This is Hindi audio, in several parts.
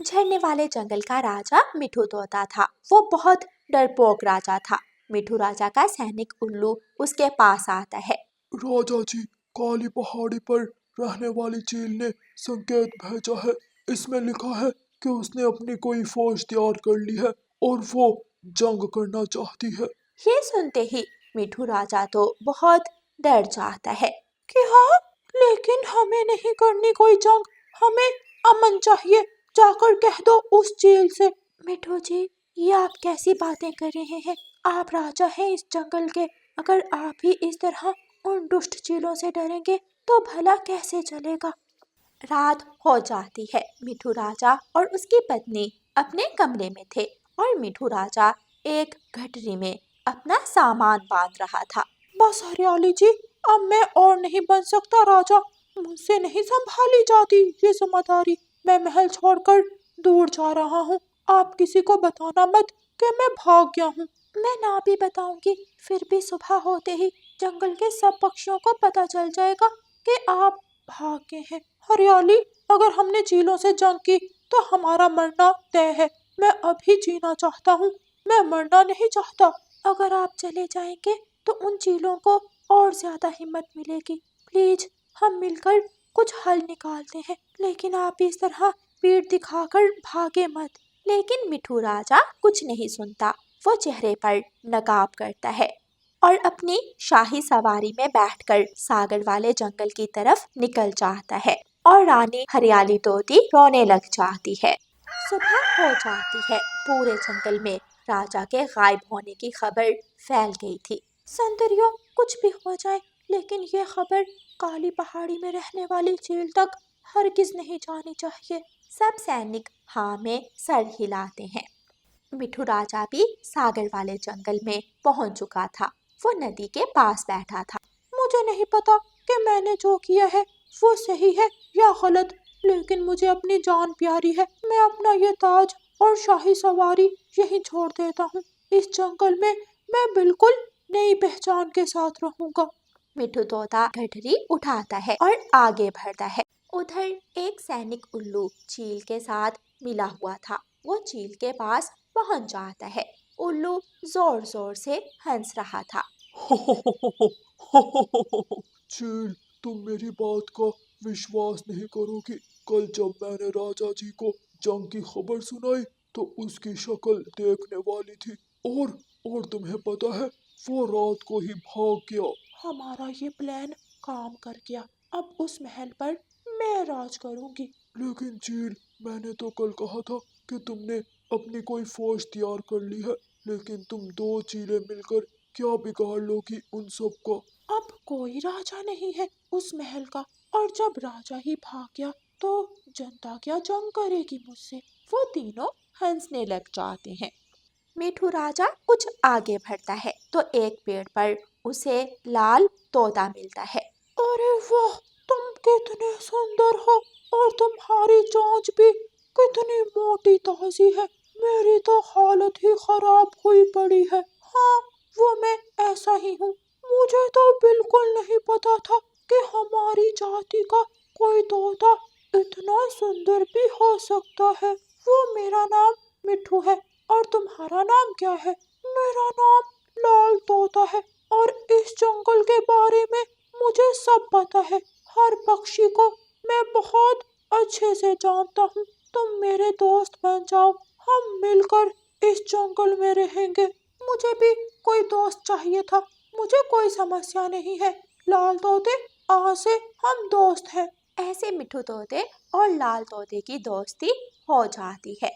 झरने वाले जंगल का राजा मिठू तोता था। वो बहुत डरपोक राजा था। मिठू राजा का सैनिक उल्लू उसके पास आता है। राजा जी, काली पहाड़ी पर रहने वाली चील ने संकेत भेजा है। इसमें लिखा है कि उसने अपनी कोई फौज तैयार कर ली है और वो जंग करना चाहती है। ये सुनते ही मिठू राजा तो बहुत डर जाता है कि हाँ, लेकिन हमें नहीं करनी कोई जंग, हमें अमन चाहिए। जाकर कह दो उस चील से। मिठू जी, ये आप कैसी बातें कर रहे हैं? आप राजा हैं इस जंगल के। अगर आप ही इस तरह उन दुष्ट चीलों से डरेंगे तो भला कैसे चलेगा। रात हो जाती है। मिठू राजा और उसकी पत्नी अपने कमरे में थे और मिठू राजा एक गठरी में अपना सामान बांध रहा था। बस हरियाली जी, अब मैं और नहीं बन सकता राजा। मुझसे नहीं संभाली जाती ये जिम्मेदारी। मैं महल छोड़कर दूर जा रहा हूँ। आप किसी को बताना मत कि मैं भाग गया हूँ। मैं ना भी बताऊंगी, फिर भी सुबह होते ही जंगल के सब पक्षियों को पता चल जाएगा कि आप भाग गए हैं। हरियाली, अगर हमने चीलों से जंग की तो हमारा मरना तय है। मैं अभी जीना चाहता हूँ, मैं मरना नहीं चाहता। अगर आप चले जाएंगे तो उन चीलों को और ज्यादा हिम्मत मिलेगी। प्लीज, हम मिलकर कुछ हल निकालते हैं, लेकिन आप इस तरह पीठ दिखाकर भागे मत। लेकिन मिठू राजा कुछ नहीं सुनता। वो चेहरे पर नकाब करता है और अपनी शाही सवारी में बैठकर सागर वाले जंगल की तरफ निकल जाता है। और रानी हरियाली तोती रोने लग जाती है। सुबह हो जाती है। पूरे जंगल में राजा के गायब होने की खबर फैल गई थी। सुंदरियों, कुछ भी हो जाए, लेकिन ये खबर काली पहाड़ी में रहने वाली चील तक हरगिज नहीं जानी चाहिए। सब सैनिक हाँ में सर हिलाते हैं। मिठू राजा भी सागर वाले जंगल में पहुंच चुका था। वो नदी के पास बैठा था। मुझे नहीं पता कि मैंने जो किया है वो सही है या गलत, लेकिन मुझे अपनी जान प्यारी है। मैं अपना ये ताज और शाही सवारी यहीं छोड़ देता हूँ। इस जंगल में मैं बिल्कुल नई पहचान के साथ रहूंगा। मिठू तोता गठरी उठाता है और आगे बढ़ता है। उधर एक सैनिक उल्लू चील के साथ मिला हुआ था। वो चील के पास पहुंच जाता है। उल्लू जोर जोर से हंस रहा था। चील, तुम मेरी बात का विश्वास नहीं करोगी। कल जब मैंने राजा जी को जंग की खबर सुनाई तो उसकी शक्ल देखने वाली थी और तुम्हें पता है, वो रात को ही भाग गया। हमारा ये प्लान काम कर गया। अब उस महल पर मैं राज करूंगी। लेकिन चील, मैंने तो कल कहा था कि तुमने अपनी कोई फौज तैयार कर ली है, लेकिन तुम दो चीलें मिलकर क्या बिगाड़ लोगी उन सब का। अब कोई राजा नहीं है उस महल का, और जब राजा ही भाग गया तो जनता क्या जंग करेगी मुझसे। वो तीनों हंसने लग जाते हैं। मिठू राजा कुछ आगे बढ़ता है तो एक पेड़ पर उसे लाल तोता मिलता है। अरे वाह, तुम कितने सुंदर हो और तुम्हारी चोंच भी कितनी मोटी ताजी है। मेरी तो हालत ही खराब हुई पड़ी है। हाँ, वो मैं ऐसा ही हूँ। मुझे तो बिल्कुल नहीं पता था कि हमारी जाति का कोई तोता इतना सुंदर भी हो सकता है। वो मेरा नाम मिठू है और तुम्हारा नाम क्या है? मेरा नाम लाल तोता है और इस जंगल के बारे में मुझे सब पता है। हर पक्षी को मैं बहुत अच्छे से जानता हूँ। तुम मेरे दोस्त बन जाओ, हम मिलकर इस जंगल में रहेंगे। मुझे भी कोई दोस्त चाहिए था। मुझे कोई समस्या नहीं है लाल तोते, आज से हम दोस्त हैं। ऐसे मिठू तोते और लाल तोते की दोस्ती हो जाती है।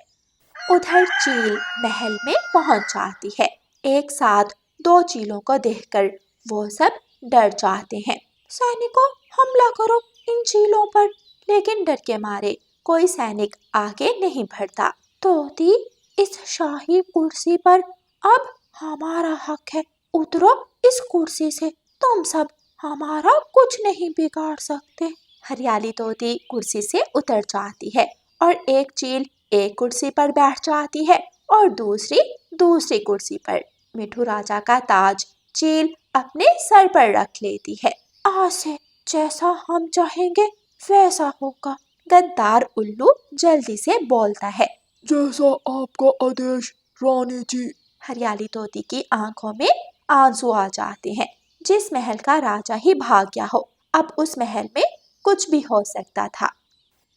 उधर चील महल में पहुंच जाती है। एक साथ दो चीलों को देखकर वो सब डर जाते हैं। सैनिकों, हमला करो इन चीलों पर। लेकिन डर के मारे कोई सैनिक आगे नहीं बढ़ता। तोती, इस शाही कुर्सी पर अब हमारा हक है। उतरो इस कुर्सी से। तुम सब हमारा कुछ नहीं बिगाड़ सकते। हरियाली तोती कुर्सी से उतर जाती है और एक चील एक कुर्सी पर बैठ जाती है और दूसरी दूसरी कुर्सी पर। मिठू राजा का ताज चील अपने सर पर रख लेती है। आज से जैसा हम चाहेंगे वैसा होगा। गद्दार उल्लू जल्दी से बोलता है। जैसा आपका आदेश रानी जी। हरियाली तोती की आंखों में आंसू आ जाते हैं। जिस महल का राजा ही भाग गया हो, अब उस महल में कुछ भी हो सकता था।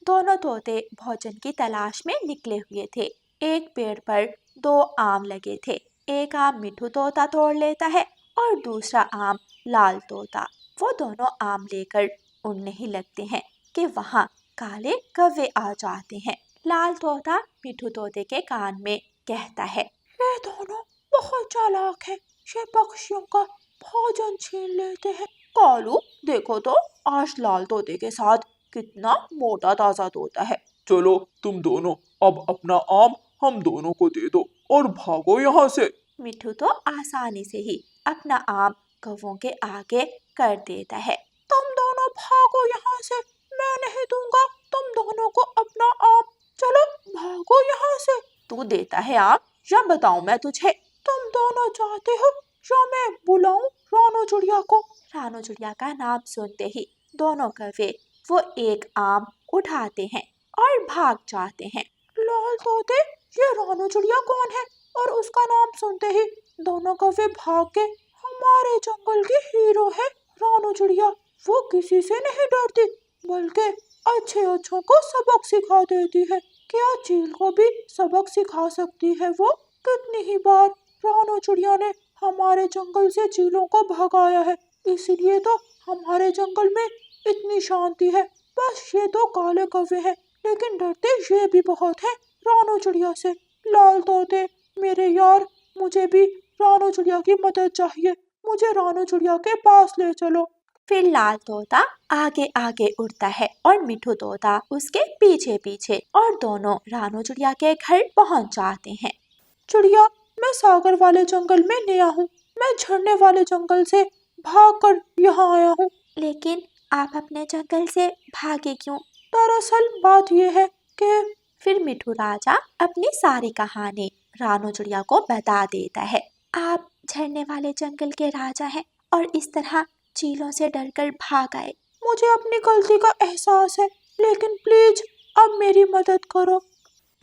दोनों तोते भोजन की तलाश में निकले हुए थे। एक पेड़ पर 2 आम लगे थे। एक आम मिठू तोता तोड़ लेता है और दूसरा आम लाल तोता। वो दोनों आम लेकर उड़ने ही लगते हैं कि वहाँ काले कौवे आ जाते हैं। लाल तोता मिठू तोते के कान में कहता है, ये दोनों बहुत चालाक हैं। ये पक्षियों का भोजन छीन लेते हैं। कालू देखो तो आज लाल तोते के साथ कितना मोटा ताजा तोता है। चलो तुम दोनों अब अपना आम हम दोनों को दे दो और भागो यहाँ से। मिठू तो आसानी से ही अपना आम कौवों के आगे कर देता है। तुम दोनों भागो यहाँ से, मैं नहीं दूंगा तुम दोनों को अपना आम। चलो भागो यहाँ से। तू देता है आम या बताऊं मैं तुझे? तुम दोनों चाहते हो या मैं बुलाऊं रानू चिड़िया को? रानू चिड़िया का नाम सुनते ही दोनों कौवे वो एक आम उठाते हैं और भाग जाते हैं। लाल तोते, ये रानू चिड़िया कौन है? और उसका नाम सुनते ही दोनों कौवे भाग गए। हमारे जंगल की हीरो है रानू चिड़िया। वो किसी से नहीं डरती, बल्कि अच्छे अच्छों को सबक सिखा देती है। क्या चील को भी सबक सिखा सकती है वो? कितनी ही बार रानू चिड़िया ने हमारे जंगल से चीलों को भगाया है। इसीलिए तो हमारे जंगल में इतनी शांति है। बस ये 2 काले कौवे हैं, लेकिन डरते ये भी बहुत है रानू चिड़िया से। लाल तोते मेरे यार, मुझे भी रानू चिड़िया की मदद चाहिए। मुझे रानू चिड़िया के पास ले चलो। फिर लाल तोता आगे आगे उड़ता है और मिठू तोता उसके पीछे पीछे और दोनों रानू चिड़िया के घर पहुंच जाते हैं। चिड़िया, मैं सागर वाले जंगल में नया हूँ। मैं झरने वाले जंगल से भागकर यहाँ आया हूँ। लेकिन आप अपने जंगल से भागे क्यों? दरअसल बात यह है कि फिर मिठू राजा अपनी सारी कहानी रानू चिड़िया को बता देता है। आप झरने वाले जंगल के राजा हैं और इस तरह चीलों से डरकर भाग आए। मुझे अपनी गलती का एहसास है, लेकिन प्लीज अब मेरी मदद करो।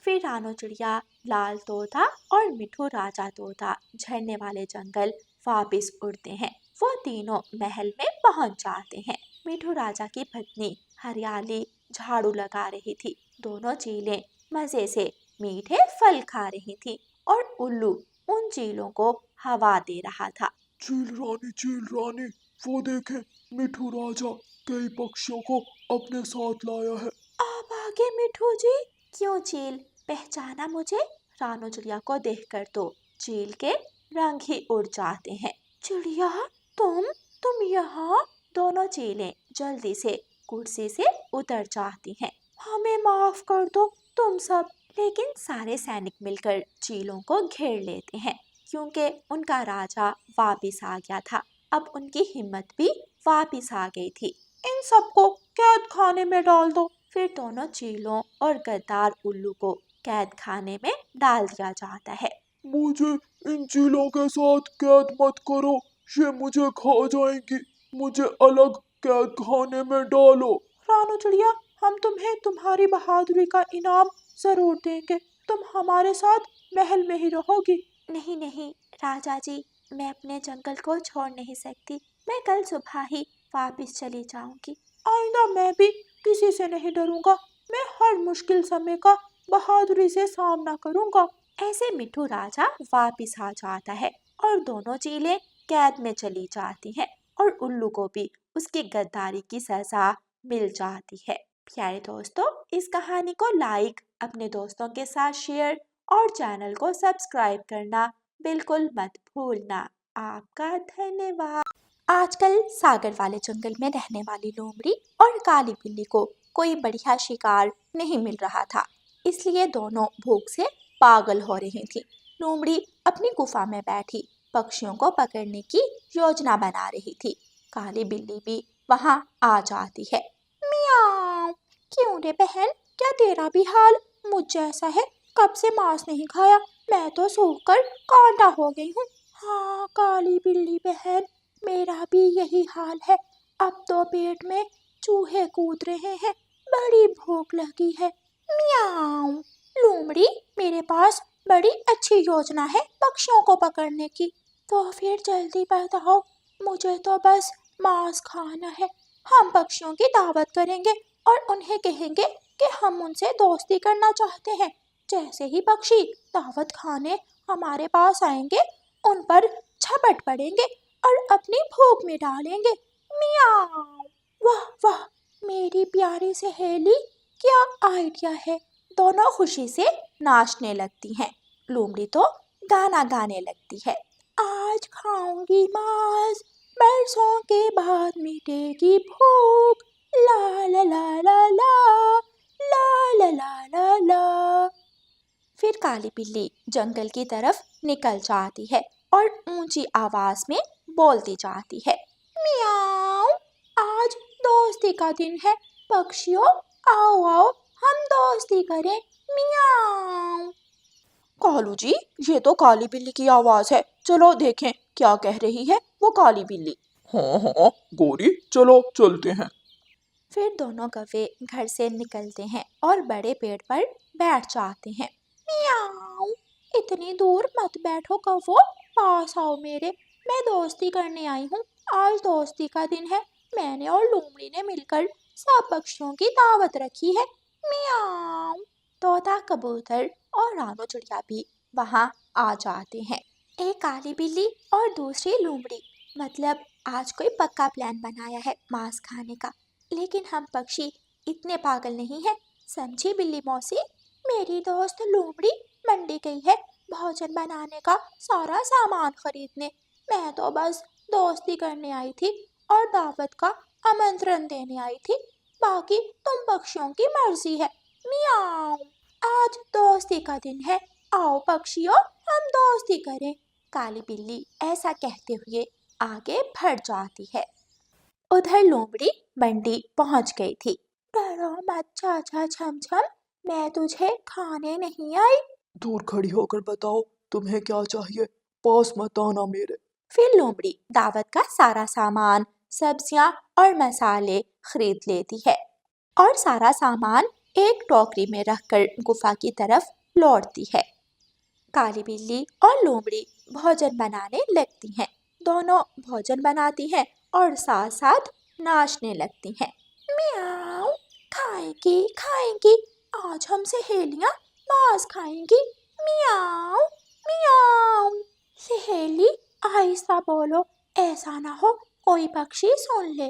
फिर रानू चिड़िया, लाल तोता और मिठू राजा तोता झरने वाले जंगल वापस उड़ते हैं। वो तीनों महल में पहुंच जाते हैं। मिठू राजा की पत्नी हरियाली झाड़ू लगा रही थी। दोनों चीलें मजे से मीठे फल खा रही थी और उल्लू उन चीलों को हवा दे रहा था। चील रानी, वो देखे मिठू राजा कई पक्षियों को अपने साथ लाया है। आप आगे मिठू जी। क्यों चील, पहचाना मुझे? रानू चिड़िया को देखकर तो चील के रंग ही उड़ जाते हैं। चिड़िया, तुम यहाँ? दोनों चीलें जल्दी से कुर्सी से उतर जाती हैं। हमें माफ कर दो तुम सब। लेकिन सारे सैनिक मिलकर चीलों को घेर लेते हैं, क्योंकि उनका राजा वापिस आ गया था। अब उनकी हिम्मत भी वापिस आ गई थी। इन सबको कैद खाने में डाल दो। फिर दोनों चीलों और गद्दार उल्लू को कैद खाने में डाल दिया जाता है। मुझे इन चीलों के साथ कैद मत करो, ये मुझे खा जाएंगी। मुझे अलग कैद खाने में डालो। रानू चिड़िया, हम तुम्हें तुम्हारी बहादुरी का इनाम जरूर देंगे। तुम हमारे साथ महल में ही रहोगी। नहीं नहीं राजा जी, मैं अपने जंगल को छोड़ नहीं सकती। मैं कल सुबह ही वापस चली जाऊंगी। आइंदा मैं भी किसी से नहीं डरूंगा। मैं हर मुश्किल समय का बहादुरी से सामना करूंगा। ऐसे मिठू राजा वापिस आ जाता है और दोनों चीलें कैद में चली जाती हैं और उल्लू को भी उसकी गद्दारी की सजा मिल जाती है। प्यारे दोस्तों, इस कहानी को लाइक, अपने दोस्तों के साथ शेयर और चैनल को सब्सक्राइब करना बिल्कुल मत भूलना। आपका धन्यवाद। आजकल सागर वाले जंगल में रहने वाली लोमड़ी और काली बिल्ली को कोई बढ़िया शिकार नहीं मिल रहा था, इसलिए दोनों भूख से पागल हो रही थी। लोमड़ी अपनी गुफा में बैठी पक्षियों को पकड़ने की योजना बना रही थी। काली बिल्ली भी वहां आ जाती है। मियाओ। क्यों रे बहन, क्या तेरा भी हाल मुझ जैसा है? कब से मांस नहीं खाया, मैं तो सूख कर कांटा हो गई हूँ। हाँ काली बिल्ली बहन, मेरा भी यही हाल है। अब तो पेट में चूहे कूद रहे हैं, बड़ी भूख लगी है। म्याऊं। लोमड़ी, मेरे पास बड़ी अच्छी योजना है पक्षियों को पकड़ने की। तो फिर जल्दी बताओ, मुझे तो बस मांस खाना है। हम पक्षियों की दावत करेंगे और उन्हें कहेंगे कि हम उनसे दोस्ती करना चाहते हैं। जैसे ही पक्षी दावत खाने हमारे पास आएंगे, उन पर झपट पड़ेंगे और अपनी भूख मिटा लेंगे। मियाओ। वाह वाह, मेरी प्यारी सहेली, क्या आइडिया है। दोनों खुशी से नाचने लगती हैं। लोमड़ी तो गाना गाने लगती है। आज खाऊंगी मांस, बरसों के बाद मिटेगी भूख। ला ला ला ला ला, ला ला ला ला ला। फिर काली बिल्ली जंगल की तरफ निकल जाती है और ऊंची आवाज में बोलती जाती है। मियाओ। आज दोस्ती का दिन है पक्षियों, आओ आओ हम दोस्ती करें। मियाओ। कालू जी, ये तो काली बिल्ली की आवाज है। चलो देखें क्या कह रही है वो काली बिल्ली। हाँ हाँ गौरी, चलो चलते हैं। फिर दोनों कौवे घर से निकलते हैं और बड़े पेड़ पर बैठ जाते हैं। मियाओ। इतनी दूर मत बैठो कौवो, पास आओ मेरे। मैं दोस्ती करने आई हूँ। आज दोस्ती का दिन है। मैंने और लोमड़ी ने मिलकर सब पक्षियों की दावत रखी है। मियाओ। तोता, कबूतर और रानो चिड़िया भी वहाँ आ जाते हैं। एक काली बिल्ली और दूसरी लोमड़ी, मतलब आज कोई पक्का प्लान बनाया है मांस खाने का। लेकिन हम पक्षी इतने पागल नहीं हैं। समझी बिल्ली मौसी, मेरी दोस्त लोमड़ी मंडी गई है भोजन बनाने का सारा सामान खरीदने। मैं तो बस दोस्ती करने आई थी और दावत का आमंत्रण देने आई थी। बाकी तुम पक्षियों की मर्जी है। मियाओ। आज दोस्ती का दिन है, आओ पक्षियों हम दोस्ती करें। काली बिल्ली ऐसा कहते हुए आगे बढ़ जाती है। उधर लोमड़ी मंडी पहुंच गई थी। डरो मत चाचा छम छम, मैं तुझे खाने नहीं आई। दूर खड़ी होकर बताओ तुम्हें क्या चाहिए, पास मत आना मेरे। फिर लोमड़ी दावत का सारा सामान, सब्जियां और मसाले खरीद लेती है और सारा सामान एक टोकरी में रखकर गुफा की तरफ लौटती है। काली बिल्ली और लोमड़ी भोजन बनाने लगती हैं। दोनों भोजन बनाती हैं और साथ साथ नाचने लगती हैं। मियाओ। खाएंगी खाएंगी, आज हम सहेलियां मांस खाएंगी। मियाओ मियाओ। सहेली, आहिस्ता बोलो, ऐसा ना हो कोई पक्षी सुन ले।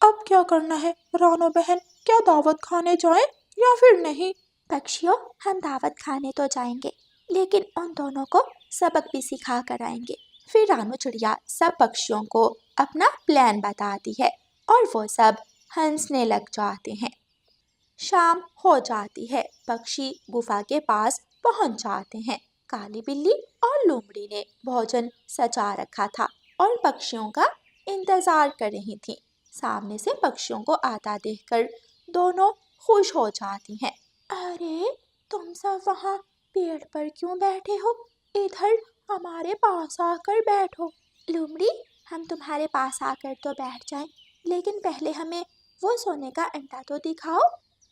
अब क्या करना है रानो बहन, क्या दावत खाने जाएं या फिर नहीं? पक्षियों, हम दावत खाने तो जाएंगे, लेकिन उन दोनों को सबक भी सिखा कर आएंगे। फिर रानू चिड़िया सब पक्षियों को अपना प्लान बताती है और वो सब हंसने लग जाते हैं। शाम हो जाती है, पक्षी गुफा के पास पहुंच जाते हैं। काली बिल्ली और लोमड़ी ने भोजन सजा रखा था और पक्षियों का इंतजार कर रही थी। सामने से पक्षियों को आता देखकर दोनों खुश हो जाती हैं। अरे, तुम सब वहाँ पेड़ पर क्यों बैठे हो? इधर हमारे पास आकर बैठो। लोमड़ी, हम तुम्हारे पास आकर तो बैठ जाएं, लेकिन पहले हमें वो सोने का अंडा तो दिखाओ।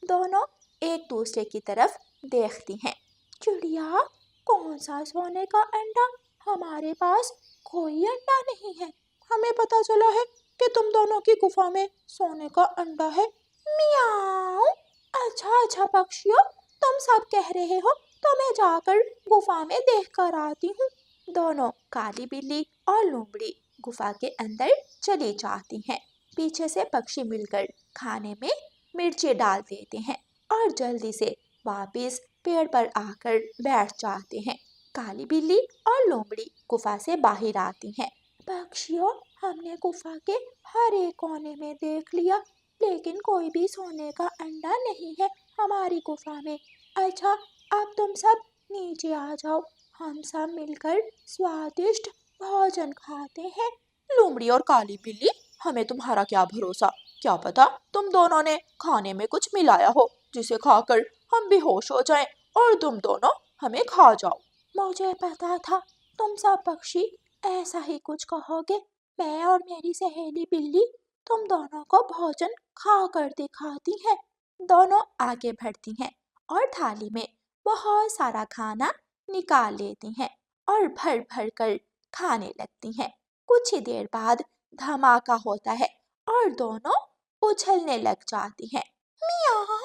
दोनों एक दूसरे की तरफ देखती हैं। चिड़िया, कौन सा सोने का अंडा? हमारे पास कोई अंडा नहीं है। हमें पता चला है कि तुम दोनों की गुफा में सोने का अंडा है। मियाओ। अच्छा अच्छा पक्षियों, तुम सब कह रहे हो तो मैं जाकर गुफा में देख कर आती हूँ। दोनों काली बिल्ली और लोमड़ी गुफा के अंदर चली जाती हैं। पीछे से पक्षी मिलकर खाने में मिर्ची डाल देते हैं और जल्दी से वापस पेड़ पर आकर बैठ जाते हैं। काली बिल्ली और लोमड़ी गुफा से बाहर आती हैं। पक्षियों, हमने गुफा के हर एक कोने में देख लिया, लेकिन कोई भी सोने का अंडा नहीं है हमारी गुफा में। अच्छा, अब तुम सब नीचे आ जाओ, हम सब मिलकर स्वादिष्ट भोजन खाते हैं। लोमड़ी और काली बिल्ली, हमें तुम्हारा क्या भरोसा, क्या पता तुम दोनों ने खाने में कुछ मिलाया हो जिसे खाकर हम बेहोश हो जाएं और तुम दोनों हमें खा जाओ। मुझे पता था तुम सब पक्षी ऐसा ही कुछ कहोगे। मैं और मेरी सहेली बिल्ली तुम दोनों को भोजन खा कर दिखाती हैं। दोनों आगे बढ़ती हैं और थाली में बहुत सारा खाना निकाल लेती हैं और भर भर कर खाने लगती हैं। कुछ ही देर बाद धमाका होता है और दोनों उछलने लग जाती हैं। मियाओ,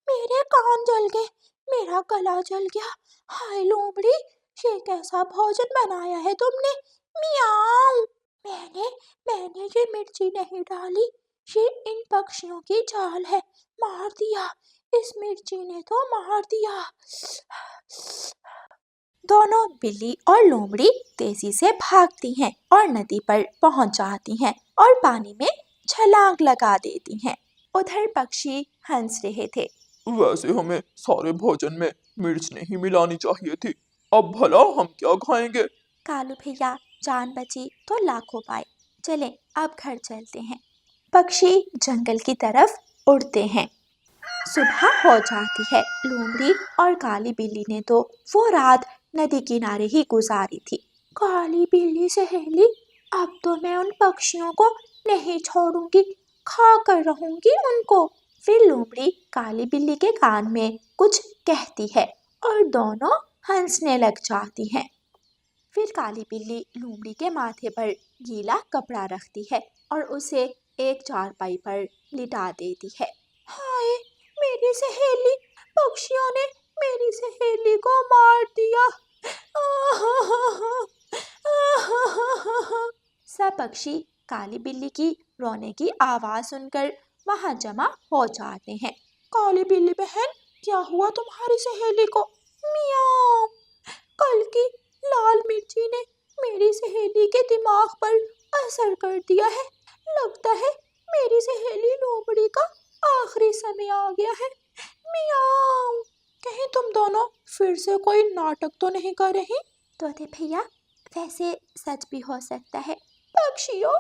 मेरे कान जल गए, मेरा गला जल गया। हाय लोमड़ी, ये कैसा भोजन बनाया है तुमने? मियाओ। मैंने मैंने ये मिर्ची नहीं डाली, ये इन पक्षियों की चाल है। मार दिया, इस मिर्ची ने तो मार दिया। दोनों बिल्ली और लोमड़ी तेजी से भागती हैं और नदी पर पहुंच जाती हैं और पानी में छलांग लगा देती हैं। उधर पक्षी हंस रहे थे। वैसे हमें सारे भोजन में मिर्च नहीं मिलानी चाहिए थी। अब भला हम क्या खाएंगे? कालू भैया, जान बची तो लाखों पाए। चलें, अब घर चलते हैं। पक्षी जंगल की तरफ उड़ते हैं। सुबह हो जाती है। लोमड़ी और काली बिल्ली ने तो वो रात नदी किनारे ही गुजारी थी। काली बिल्ली सहेली, अब तो मैं उन पक्षियों को नहीं छोड़ूंगी, खा कर रहूंगी उनको। फिर लोमड़ी काली बिल्ली के कान में कुछ कहती है और दोनों हंसने लग जाती हैं। फिर काली बिल्ली लोमड़ी के माथे पर गीला कपड़ा रखती है और उसे एक चारपाई पर लिटा देती है। हाय, मेरी सहेली, पक्षियों ने मेरी सहेली को मार दिया। सब पक्षी काली बिल्ली की रोने की आवाज सुनकर वहां जमा हो जाते हैं। काली बिल्ली बहन, क्या हुआ तुम्हारी सहेली को? मियाओ, कल की लाल मिर्ची ने मेरी सहेली के दिमाग पर असर कर दिया है। लगता है मेरी सहेली लोमड़ी का आखिरी समय आ गया है। मियाओ। कहीं तुम दोनों फिर से कोई नाटक तो नहीं कर रही? तोते भैया, वैसे सच भी हो सकता है। पक्षियों,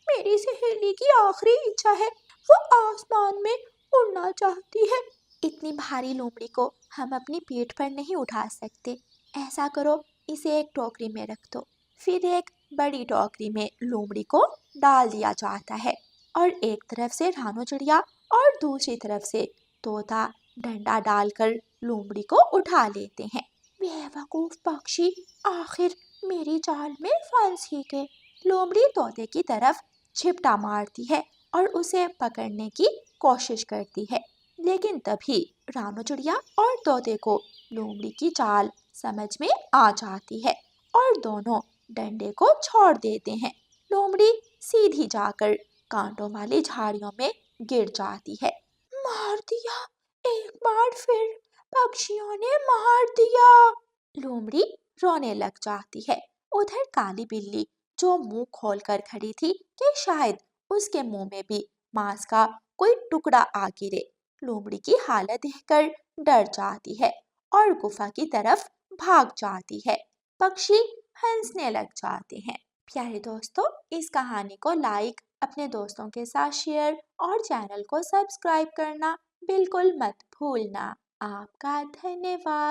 मेरी सहेली की आखिरी इच्छा है, वो आसमान में उड़ना चाहती है। इतनी भारी लोमड़ी को हम अपनी पीठ पर नहीं उठा सकते। ऐसा करो, इसे एक टोकरी में रख दो। फिर एक बड़ी टोकरी में लोमड़ी को डाल दिया जाता है और एक तरफ से रानो चिड़िया और दूसरी तरफ से तोता डंडा डालकर लोमड़ी को उठा लेते हैं। बेवकूफ पक्षी, आखिर मेरी जाल में फंस ही गए। लोमड़ी तोते की तरफ झिपटा मारती है और उसे पकड़ने की कोशिश करती है, लेकिन तभी रानो चिड़िया और तोते को लोमड़ी की चाल समझ में आ जाती है और दोनों डंडे को छोड़ देते हैं। लोमड़ी सीधी जाकर कांटों वाली झाड़ियों में गिर जाती है। मार दिया, एक बार फिर पक्षियों ने मार दिया। लोमड़ी रोने लग जाती है। उधर काली बिल्ली, जो मुंह खोलकर खड़ी थी कि शायद उसके मुंह में भी मांस का कोई टुकड़ा आ गिरे, लोमड़ी की हालत देखकर डर जाती है और गुफा की तरफ भाग जाती है। पक्षी हंसने लग जाते हैं। प्यारे दोस्तों, इस कहानी को लाइक, अपने दोस्तों के साथ शेयर और चैनल को सब्सक्राइब करना बिल्कुल मत भूलना। आपका धन्यवाद।